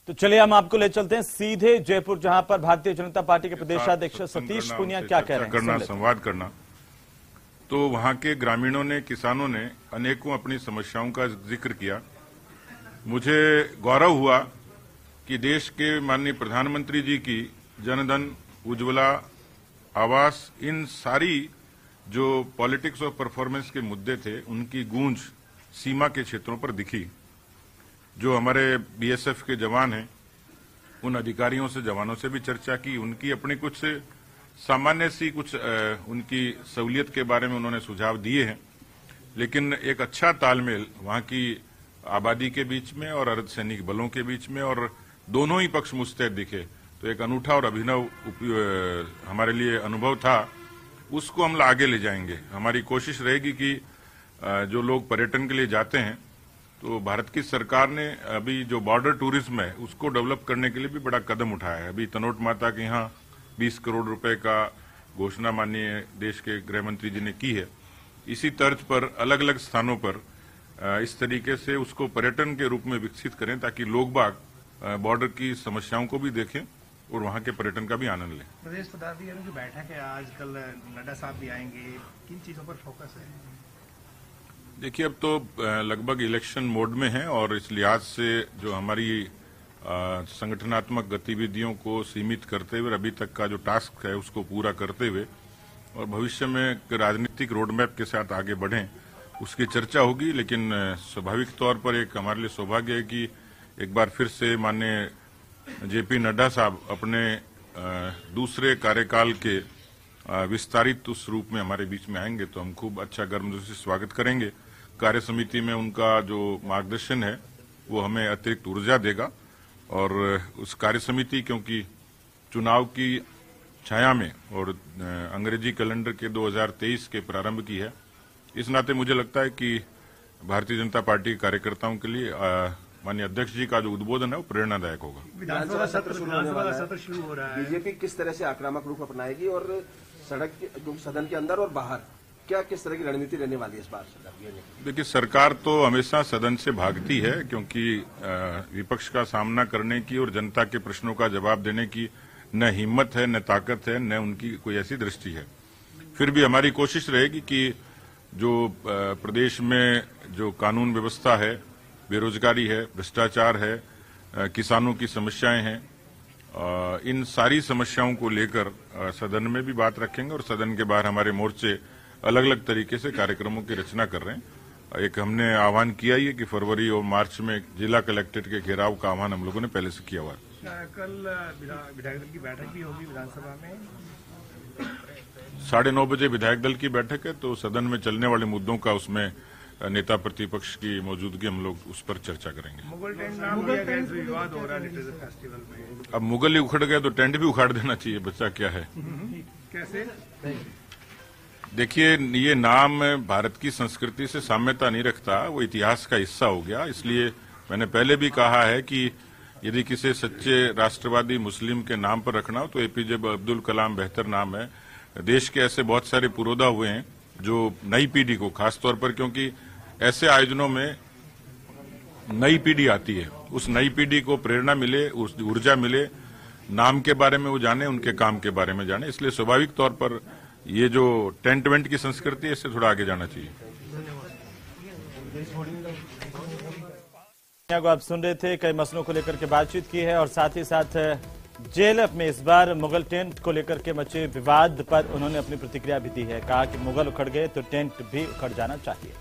तो चलिए हम आपको ले चलते हैं सीधे जयपुर, जहां पर भारतीय जनता पार्टी के प्रदेशाध्यक्ष सतीश पूनिया क्या कह रहे हैं। संवाद करना। तो वहां के ग्रामीणों ने, किसानों ने अनेकों अपनी समस्याओं का जिक्र किया। मुझे गौरव हुआ कि देश के माननीय प्रधानमंत्री जी की जनधन, उज्ज्वला, आवास, इन सारी जो पॉलिटिक्स और परफॉर्मेंस के मुद्दे थे, उनकी गूंज सीमा के क्षेत्रों पर दिखी। जो हमारे बीएसएफ के जवान हैं, उन अधिकारियों से, जवानों से भी चर्चा की। उनकी अपनी कुछ सामान्य सी कुछ उनकी सहूलियत के बारे में उन्होंने सुझाव दिए हैं, लेकिन एक अच्छा तालमेल वहां की आबादी के बीच में और अर्धसैनिक बलों के बीच में, और दोनों ही पक्ष मुस्तैद दिखे, तो एक अनूठा और अभिनव हमारे लिए अनुभव था। उसको हम आगे ले जाएंगे। हमारी कोशिश रहेगी कि जो लोग पर्यटन के लिए जाते हैं, तो भारत की सरकार ने अभी जो बॉर्डर टूरिज्म है उसको डेवलप करने के लिए भी बड़ा कदम उठाया है। अभी तनोट माता के यहाँ 20 करोड़ रुपए का घोषणा माननीय देश के गृह मंत्री जी ने की है। इसी तर्ज पर अलग अलग स्थानों पर इस तरीके से उसको पर्यटन के रूप में विकसित करें, ताकि लोग बाग बॉर्डर की समस्याओं को भी देखें और वहां के पर्यटन का भी आनंद लें। प्रदेश पदाधिकारियों की बैठक है आज, कल नड्डा साहब भी आएंगे, किन चीजों पर फोकस है? देखिए, अब तो लगभग इलेक्शन मोड में है और इस लिहाज से जो हमारी संगठनात्मक गतिविधियों को सीमित करते हुए अभी तक का जो टास्क है उसको पूरा करते हुए और भविष्य में एक राजनीतिक रोडमैप के साथ आगे बढ़ें, उसकी चर्चा होगी। लेकिन स्वाभाविक तौर पर एक हमारे लिए सौभाग्य है कि एक बार फिर से माननीय जेपी नड्डा साहब अपने दूसरे कार्यकाल के विस्तारित उस रूप में हमारे बीच में आएंगे, तो हम खूब अच्छा गर्मजोशी से स्वागत करेंगे। कार्य समिति में उनका जो मार्गदर्शन है वो हमें अतिरिक्त ऊर्जा देगा, और उस कार्य समिति, क्योंकि चुनाव की छाया में और अंग्रेजी कैलेंडर के 2023 के प्रारंभ की है, इस नाते मुझे लगता है कि भारतीय जनता पार्टी के कार्यकर्ताओं के लिए माननीय अध्यक्ष जी का जो उद्बोधन है वो प्रेरणादायक होगा। विधानसभा सत्र शुरू हो रहा है। बीजेपी किस तरह से आक्रामक रूप अपनाएगी और सदन के अंदर और बाहर क्या किस तरह की रणनीति रहने वाली है इस बार? देखिए, सरकार तो हमेशा सदन से भागती है, क्योंकि विपक्ष का सामना करने की और जनता के प्रश्नों का जवाब देने की न हिम्मत है, न ताकत है, न उनकी कोई ऐसी दृष्टि है। फिर भी हमारी कोशिश रहेगी कि जो प्रदेश में जो कानून व्यवस्था है, बेरोजगारी है, भ्रष्टाचार है, किसानों की समस्याएं हैं, इन सारी समस्याओं को लेकर सदन में भी बात रखेंगे और सदन के बाहर हमारे मोर्चे अलग अलग तरीके से कार्यक्रमों की रचना कर रहे हैं। एक हमने आह्वान किया ही है कि फरवरी और मार्च में जिला कलेक्ट्रेट के घेराव का आह्वान हम लोगों ने पहले से किया हुआ है। कल विधायक दल की बैठक भी होगी विधानसभा में। 9:30 बजे विधायक दल की बैठक है, तो सदन में चलने वाले मुद्दों का उसमें नेता प्रतिपक्ष की मौजूदगी हम लोग उस पर चर्चा करेंगे। मुगल टेंट नाम लिया गया, विवाद हो रहा है लिटरेचर फेस्टिवल में। अब मुगल ही उखड़ गए तो टेंट भी उखाड़ देना चाहिए, बच्चा क्या है। कैसे? देखिए, ये नाम भारत की संस्कृति से साम्यता नहीं रखता, वो इतिहास का हिस्सा हो गया। इसलिए मैंने पहले भी कहा है कि यदि किसी सच्चे राष्ट्रवादी मुस्लिम के नाम पर रखना हो तो एपीजे अब्दुल कलाम बेहतर नाम है। देश के ऐसे बहुत सारे पुरोधा हुए हैं जो नई पीढ़ी को, खासतौर पर क्योंकि ऐसे आयोजनों में नई पीढ़ी आती है, उस नई पीढ़ी को प्रेरणा मिले, उस ऊर्जा मिले, नाम के बारे में वो जाने, उनके काम के बारे में जाने। इसलिए स्वाभाविक तौर पर ये जो टेंट वेंट की संस्कृति है, इससे थोड़ा आगे जाना चाहिए। को आप सुन रहे थे, कई मसलों को लेकर के बातचीत की है और साथ ही साथ जेल में इस बार मुगल टेंट को लेकर के मचे विवाद पर उन्होंने अपनी प्रतिक्रिया भी दी है। कहा कि मुगल उखड़ गए तो टेंट भी उखड़ जाना चाहिए।